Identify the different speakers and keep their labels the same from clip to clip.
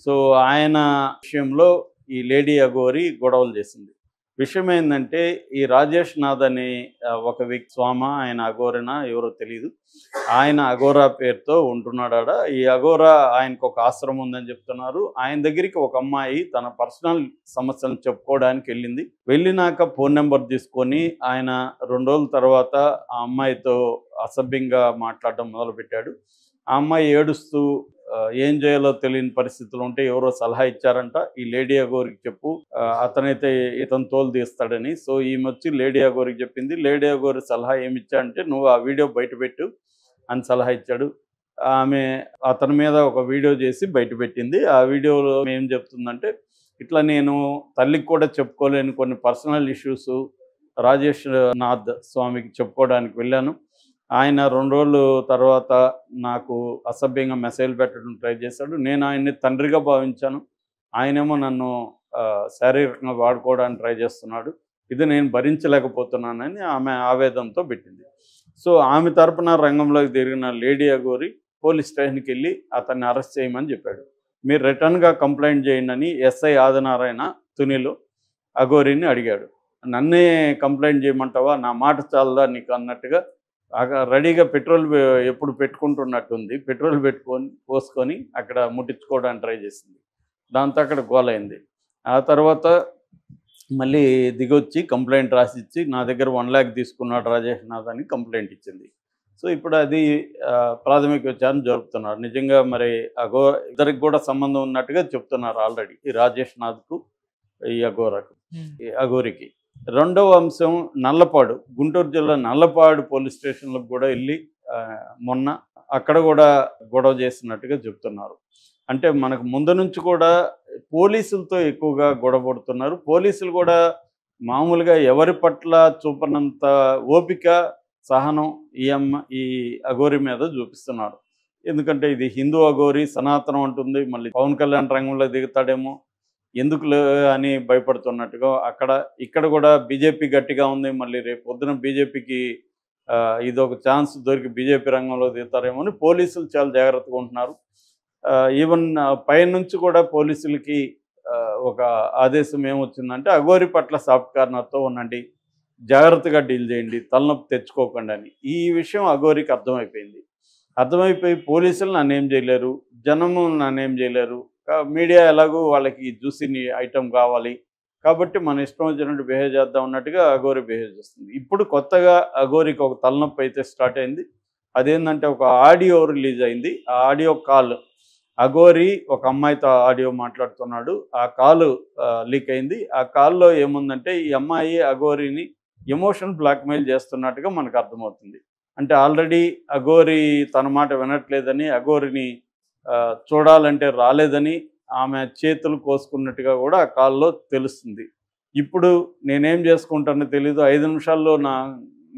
Speaker 1: So ఆయన విషయంలో ఈ లేడీ అఘోరి గొడవలు చేసింది. విషయం ఏందంటే ఈ రాజేష్ నాథ్ అనే ఒక వ్యక్తి స్వామ ఆయన అఘోరనా ఎవరో తెలీదు. ఆయన అఘోరా పేరుతో ఉంటున్నాడాడ. ఈ అఘోరా ఆయనకు ఒక ఆశ్రమం ఉందని చెప్తున్నారు. ఆయన దగ్గరికి ఒక అమ్మాయి తన పర్సనల్ సమస్యలను చెప్పుకోవడానికి వెళ్ళింది. వెళ్ళినాక ఫోన్ నెంబర్ తీసుకొని ఆయన 2 రోజుల తర్వాత ఆ అమ్మాయితో అసభ్యంగా మాట్లాడడం మొదలుపెట్టాడు. ఆ అమ్మాయి ఏడుస్తూ ఏం చేయాలో తెలియని పరిస్థితులు ఉంటే ఎవరో సలహా ఇచ్చారంట, ఈ లేడీ అఘోరికి చెప్పు, అతనైతే ఇతను తోలు తీస్తాడని. సో ఈమె వచ్చి లేడీ అఘోరికి చెప్పింది. లేడీ అఘోరి సలహా ఏమిచ్చాడంటే నువ్వు ఆ వీడియో బయటపెట్టు అని సలహా ఇచ్చాడు. ఆమె అతని మీద ఒక వీడియో చేసి బయటపెట్టింది. ఆ వీడియోలో ఏం చెప్తుందంటే, ఇట్లా నేను తల్లికి కూడా చెప్పుకోలేని కొన్ని పర్సనల్ ఇష్యూస్ రాజేష్ నాథ్ స్వామికి చెప్పుకోవడానికి వెళ్ళాను. ఆయన 2 రోజులు తర్వాత నాకు అసభ్యంగా మెసేజ్లు పెట్టడం ట్రై చేశాడు. నేను ఆయన్ని తండ్రిగా భావించాను. ఆయనేమో నన్ను శారీరకంగా వాడుకోవడానికి ట్రై చేస్తున్నాడు. ఇది నేను భరించలేకపోతున్నానని ఆమె ఆవేదనతో పెట్టింది. సో ఆమె తరపున రంగంలోకి తిరిగిన లేడీ అఘోరి పోలీస్ స్టేషన్కి వెళ్ళి అతన్ని అరెస్ట్ చేయమని చెప్పాడు. మీరు రిటర్న్గా కంప్లైంట్ చేయండి అని ఎస్ఐ ఆదినారాయణ తునిలో అఘోరిని అడిగాడు. నన్నే కంప్లైంట్ చేయమంటావా, నా మాట చాలదా నీకు అన్నట్టుగా రెడీగా పెట్రోల్ ఎప్పుడు పెట్టుకుంటున్నట్టుంది. పెట్రోల్ పోసుకొని అక్కడ ముట్టించుకోవడానికి ట్రై చేసింది. దాంతో అక్కడ గోలైంది. ఆ తర్వాత మళ్ళీ దిగొచ్చి కంప్లైంట్ రాసిచ్చి నా దగ్గర 1 lakh తీసుకున్నాడు రాజేష్ నాథ్ అని కంప్లైంట్ ఇచ్చింది. సో ఇప్పుడు అది ప్రాథమిక విచారణ జరుపుతున్నారు. నిజంగా మరి ఇద్దరికి కూడా సంబంధం ఉన్నట్టుగా చెప్తున్నారు ఆల్రెడీ, ఈ రాజేష్ నాథ్కు ఈ అఘోరికి. రెండవ అంశం నల్లపాడు, గుంటూరు జిల్లా నల్లపాడు పోలీస్ స్టేషన్లకు కూడా వెళ్ళి మొన్న అక్కడ కూడా గొడవ చేసినట్టుగా చెప్తున్నారు. అంటే మనకు ముందు నుంచి కూడా పోలీసులతో ఎక్కువగా గొడవ పడుతున్నారు. పోలీసులు కూడా మామూలుగా ఎవరి పట్ల చూపనంత ఓపిక, సహనం ఈ అఘోరి మీద చూపిస్తున్నారు. ఎందుకంటే ఇది హిందూ అఘోరి, సనాతనం అంటుంది, మళ్ళీ పవన్ కళ్యాణ్ రంగంలో దిగుతాడేమో ఎందుకులే అని భయపడుతున్నట్టుగా ఇక్కడ కూడా బీజేపీ గట్టిగా ఉంది. మళ్ళీ రేపు పొద్దున బీజేపీకి ఇదొక ఛాన్స్ దొరికి బీజేపీ రంగంలో దిగుతారేమో అని పోలీసులు చాలా జాగ్రత్తగా ఉంటున్నారు. ఈవెన్ పైనుంచి కూడా పోలీసులకి ఒక ఆదేశం ఏమొచ్చిందంటే అఘోరి పట్ల సాఫ్ట్ కార్నర్తో ఉండండి, జాగ్రత్తగా డీల్ చేయండి, తలనొప్పి తెచ్చుకోకండి అని. ఈ విషయం అఘోరికి అర్థమైపోయి పోలీసులు నన్నేం చేయలేరు, జనము నన్నేం చేయలేరు, మీడియా ఎలాగో వాళ్ళకి జ్యూసీని ఐటమ్ కావాలి కాబట్టి మన ఇష్టం వచ్చినట్టు బిహేవ్ చేద్దాం అన్నట్టుగా అఘోరి బిహేవ్ చేస్తుంది. ఇప్పుడు కొత్తగా అఘోరికి ఒక తలనొప్పి అయితే స్టార్ట్ అయింది. అదేంటంటే ఒక ఆడియో రిలీజ్ అయింది. ఆ ఆడియో కాల్ అఘోరి ఒక అమ్మాయితో ఆడియో మాట్లాడుతున్నాడు. ఆ కాల్ లీక్ అయింది. ఆ కాల్లో ఏముందంటే ఈ అమ్మాయి అఘోరిని ఎమోషన్ బ్లాక్మెయిల్ చేస్తున్నట్టుగా మనకు అర్థమవుతుంది. అంటే ఆల్రెడీ అఘోరి తన మాట వినట్లేదని, అఘోరిని చూడాలంటే రాలేదని ఆమె చేతులు కోసుకున్నట్టుగా కూడా ఆ కాల్లో తెలుస్తుంది. ఇప్పుడు నేనేం చేసుకుంటానో తెలీదు, 5 నిమిషాల్లో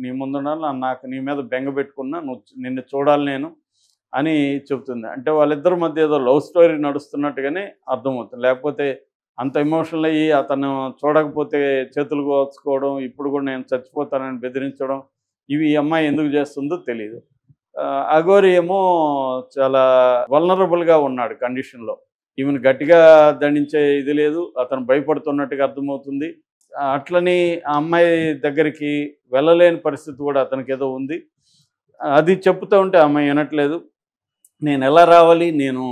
Speaker 1: నీ ముందున్నా నాకు నీ మీద బెంగ పెట్టుకున్నా, నిన్ను చూడాలి నేను అని చెబుతుంది. అంటే వాళ్ళిద్దరి మధ్య ఏదో లవ్ స్టోరీ నడుస్తున్నట్టుగానే అర్థమవుతుంది. లేకపోతే అంత ఎమోషనల్ అయ్యి అతను చూడకపోతే చేతులు కోసుకోవడం, ఇప్పుడు కూడా నేను చచ్చిపోతానని బెదిరించడం, ఇవి ఈ అమ్మాయి ఎందుకు చేస్తుందో తెలీదు. అఘోరి ఏమో చాలా వల్నరబుల్గా ఉన్నాడు కండిషన్లో. ఈమెను గట్టిగా దండించే ఇది లేదు, అతను భయపడుతున్నట్టుగా అర్థమవుతుంది. అట్లని ఆ అమ్మాయి దగ్గరికి వెళ్ళలేని పరిస్థితి కూడా అతనికి ఏదో ఉంది. అది చెప్తూ ఉంటే అమ్మాయి వినట్లేదు. నేను ఎలా రావాలి, నేను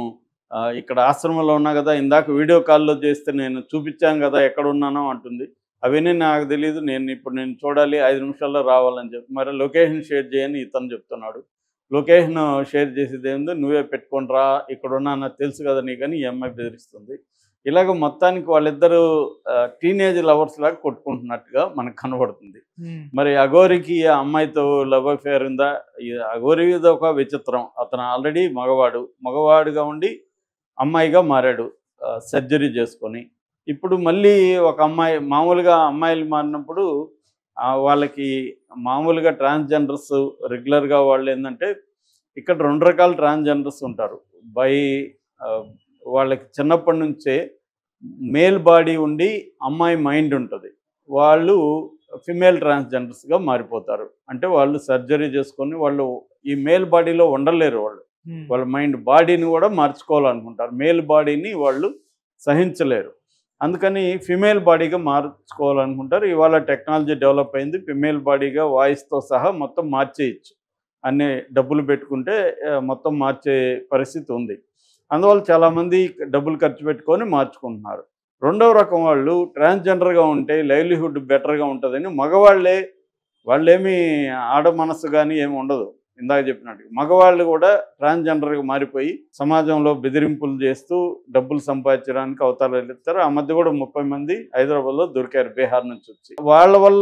Speaker 1: ఇక్కడ ఆశ్రమంలో ఉన్నా కదా, ఇందాక వీడియో కాల్లో చేస్తే నేను చూపించాను కదా ఎక్కడ ఉన్నానో అంటుంది. అవన్నీ నాకు తెలియదు, నేను చూడాలి, 5 నిమిషాల్లో రావాలని చెప్పి మరి లొకేషన్ షేర్ చేయని ఇతను చెప్తున్నాడు. లొకేషన్ షేర్ చేసేది ఏందో, నువ్వే పెట్టుకొని రా, ఇక్కడ ఉన్నా నాకు తెలుసు కదా నీకని ఈ అమ్మాయి బెదిరిస్తుంది. ఇలాగ మొత్తానికి వాళ్ళిద్దరూ టీనేజ్ లవర్స్ లాగా కొట్టుకుంటున్నట్టుగా మనకు కనబడుతుంది. మరి అఘోరికి ఆ అమ్మాయితో లవ్ అఫేర్ ఉందా? అఘోరి ఒక విచిత్రం. అతను ఆల్రెడీ మగవాడుగా ఉండి అమ్మాయిగా మారాడు సర్జరీ చేసుకొని. ఇప్పుడు మళ్ళీ ఒక అమ్మాయి, మామూలుగా అమ్మాయిలు మారినప్పుడు వాళ్ళకి మామూలుగా ట్రాన్స్జెండర్స్ రెగ్యులర్గా వాళ్ళు ఏంటంటే ఇక్కడ 2 రకాల ట్రాన్స్జెండర్స్ ఉంటారు. వాళ్ళకి చిన్నప్పటి నుంచే మేల్ బాడీ ఉండి అమ్మాయి మైండ్ ఉంటుంది. వాళ్ళు ఫిమేల్ ట్రాన్స్జెండర్స్గా మారిపోతారు. అంటే వాళ్ళు సర్జరీ చేసుకొని వాళ్ళు ఈ మేల్ బాడీలో ఉండలేరు. వాళ్ళు వాళ్ళ మైండ్ బాడీని కూడా మార్చుకోవాలనుకుంటారు. మేల్ బాడీని వాళ్ళు సహించలేరు. అందుకని ఫిమేల్ బాడీగా మార్చుకోవాలనుకుంటారు. ఇవాళ టెక్నాలజీ డెవలప్ అయింది. ఫిమేల్ బాడీగా వాయిస్తో సహా మొత్తం మార్చేయచ్చు. అన్ని డబ్బులు పెట్టుకుంటే మొత్తం మార్చే పరిస్థితి ఉంది. అందువల్ల చాలామంది డబ్బులు ఖర్చు పెట్టుకొని మార్చుకుంటున్నారు. రెండవ రకం వాళ్ళు ట్రాన్స్జెండర్గా ఉంటే లైవ్లీహుడ్ బెటర్గా ఉంటుందని మగవాళ్ళే, వాళ్ళేమీ ఆడ మనస్సు కానీ ఏమి ఉండదు. ఇందాక చెప్పినట్టు మగవాళ్ళు కూడా ట్రాన్స్జెండర్గా మారిపోయి సమాజంలో బెదిరింపులు చేస్తూ డబ్బులు సంపాదించడానికి అవతారాలు ఎత్తారు. ఆ మధ్య కూడా 30 మంది హైదరాబాద్లో దొరికారు బీహార్ నుంచి వచ్చి. వాళ్ళ వల్ల